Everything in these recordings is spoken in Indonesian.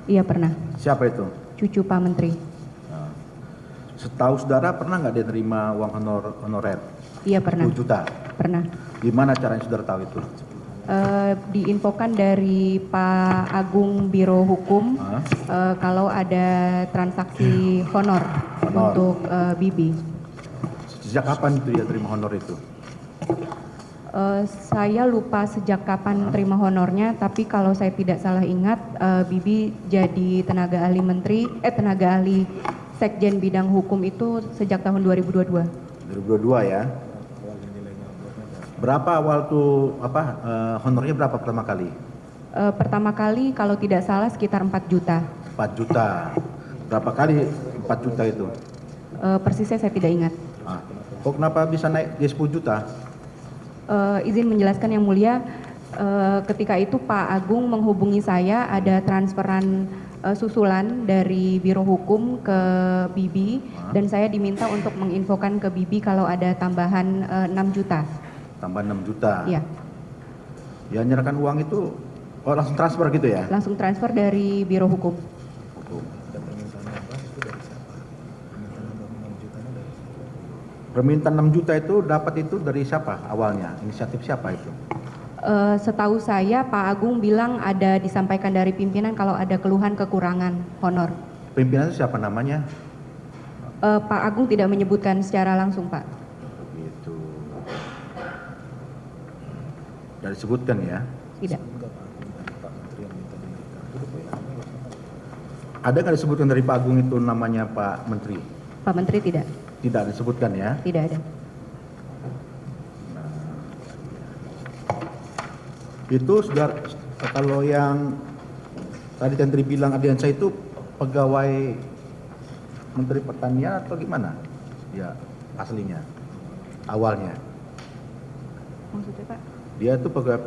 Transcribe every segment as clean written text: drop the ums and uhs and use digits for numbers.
Iya pernah. Siapa itu? Cucu Pak Menteri. Nah, setahu saudara pernah nggak dia terima uang honorer? Iya pernah. 10 juta. Pernah. Gimana caranya saudara tahu itu? Diinfokan dari Pak Agung Biro Hukum kalau ada transaksi honor untuk Bibi. Sejak kapan itu dia terima honor itu? Saya lupa sejak kapan terima honornya, tapi kalau saya tidak salah ingat, Bibi jadi tenaga ahli Sekjen Bidang Hukum itu sejak tahun 2022. 2022 ya. Berapa awal tuh honornya berapa pertama kali? Pertama kali kalau tidak salah sekitar 4 juta. 4 juta. Berapa kali 4 juta itu? Persisnya saya tidak ingat. Kok kenapa bisa naik di 10 juta? Izin menjelaskan yang mulia, ketika itu Pak Agung menghubungi saya, ada transferan susulan dari Biro Hukum ke Bibi, dan saya diminta untuk menginfokan ke Bibi kalau ada tambahan 6 juta. Tambah 6 juta? Iya. Ya menyerahkan uang itu, langsung transfer gitu ya? Langsung transfer dari Biro Hukum. Permintaan 6 juta itu dapat itu dari siapa awalnya? Inisiatif siapa itu? Setahu saya Pak Agung bilang ada disampaikan dari pimpinan kalau ada keluhan kekurangan honor. Pimpinan itu siapa namanya? Pak Agung tidak menyebutkan secara langsung, Pak. Gitu. Tidak disebutkan ya? Tidak. Ada nggak disebutkan dari Pak Agung itu namanya Pak Menteri? Pak Menteri tidak. Tidak disebutkan ya? Tidak ada. Itu sudah, kalau yang tadi Menteri bilang Ardiansyah itu pegawai Menteri Pertanian atau gimana? Ya aslinya, awalnya. Maksudnya Pak? Dia itu pegawai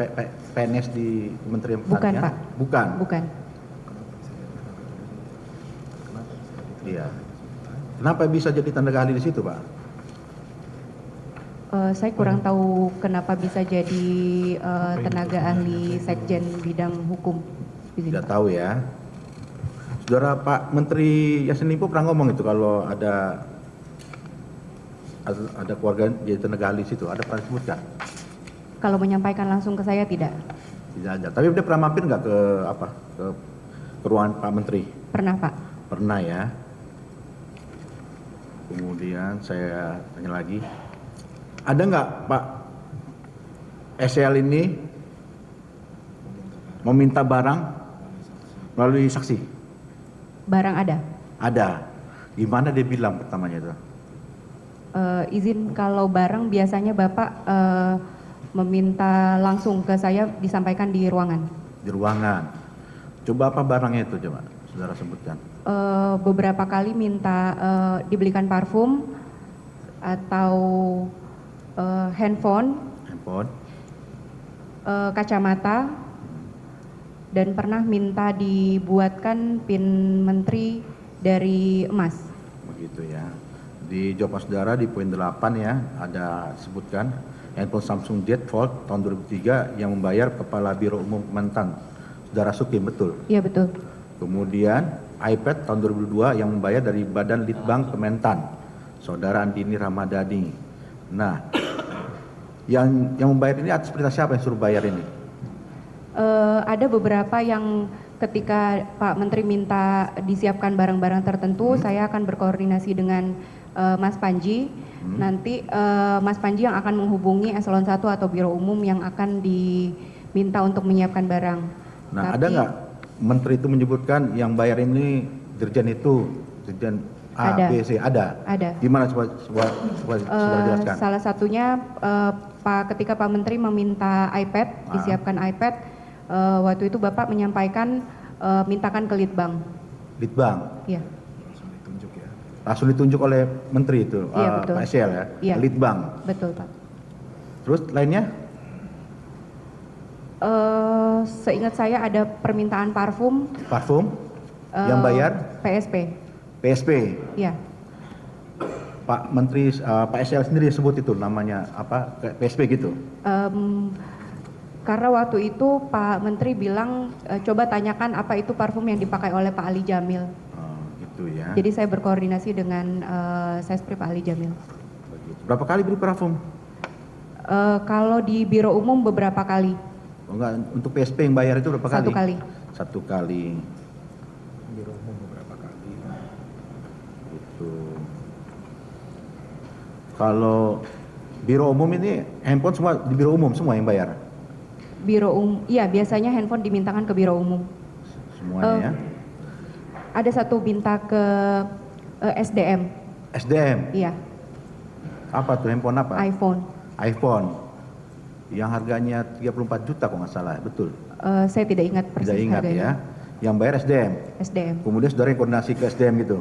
PNS di Kementerian Pertanian? Bukan Pak. Bukan? Bukan. Iya. Kenapa bisa jadi tenaga ahli di situ, Pak? Saya kurang tahu kenapa bisa jadi tenaga ahli Sekjen Bidang Hukum. Tidak tahu ya. Saudara Pak Menteri Yassin Limpo pernah ngomong itu kalau ada keluarga jadi tenaga ahli di situ, ada pernah disebutkan? Kalau menyampaikan langsung ke saya tidak. Tidak ada. Tapi dia pernah mampir nggak ke ruangan Pak Menteri? Pernah Pak. Pernah ya. Kemudian saya tanya lagi, ada nggak Pak SL ini meminta barang melalui saksi? Barang ada? Ada. Gimana dia bilang pertamanya itu? Izin, kalau barang biasanya Bapak meminta langsung ke saya, disampaikan di ruangan. Di ruangan. Coba apa barangnya itu, coba saudara sebutkan. Beberapa kali minta dibelikan parfum atau handphone, kacamata, dan pernah minta dibuatkan pin menteri dari emas. Begitu ya. Di jawaban saudara di poin 8 ya, ada sebutkan handphone Samsung Jet Fold tahun 2003 yang membayar Kepala Biro Umum Kementan, Saudara Sukim, betul? Iya betul. Kemudian iPad tahun 2002 yang membayar dari Badan Litbang Kementan, Saudara Andini Ramadhani. Nah, yang membayar ini atas perintah siapa yang suruh bayar ini? Ada beberapa yang ketika Pak Menteri minta disiapkan barang-barang tertentu, saya akan berkoordinasi dengan Mas Panji. Nanti Mas Panji yang akan menghubungi eselon 1 atau Biro Umum yang akan diminta untuk menyiapkan barang. Nah, ada nggak Menteri itu menyebutkan yang bayar ini dirjen itu, dirjen A, ada. B, C, ada? Ada. Gimana coba saudara jelaskan? Salah satunya ketika Pak Menteri meminta iPad, disiapkan iPad, waktu itu Bapak menyampaikan mintakan ke Litbang. Litbang? Iya. Langsung ditunjuk oleh Menteri itu, iya, betul. Pak SL ya? Iya. Litbang? Betul Pak. Terus lainnya? Seingat saya ada permintaan parfum. Parfum? Yang bayar? PSP. PSP? Iya. Pak Menteri, Pak SL sendiri sebut itu namanya apa? PSP gitu? Karena waktu itu Pak Menteri bilang coba tanyakan apa itu parfum yang dipakai oleh Pak Ali Jamil. Oh, gitu ya. Jadi saya berkoordinasi dengan Sespri Pak Ali Jamil. Begitu. Berapa kali beli parfum? Kalau di Biro Umum beberapa kali. Oh, enggak, untuk PSP yang bayar itu berapa kali? Satu kali. Satu kali. Biro umum beberapa kali. Gitu. Kalau biro umum ini handphone semua di biro umum semua yang bayar? Iya biasanya handphone dimintakan ke Biro Umum. Semuanya ya? Ada satu minta ke SDM. SDM? Iya, Apa tuh, handphone apa? iPhone. iPhone. Yang harganya 34 juta kok nggak salah, betul? Saya tidak ingat persis Tidak ingat harganya. ya. Yang bayar SDM? SDM. Kemudian saudara yang koordinasi ke SDM gitu?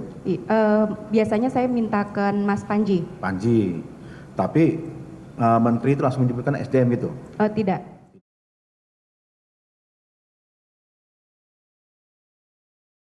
Biasanya saya mintakan Mas Panji. Panji. Tapi menteri itu langsung menyebutkan SDM gitu? Tidak.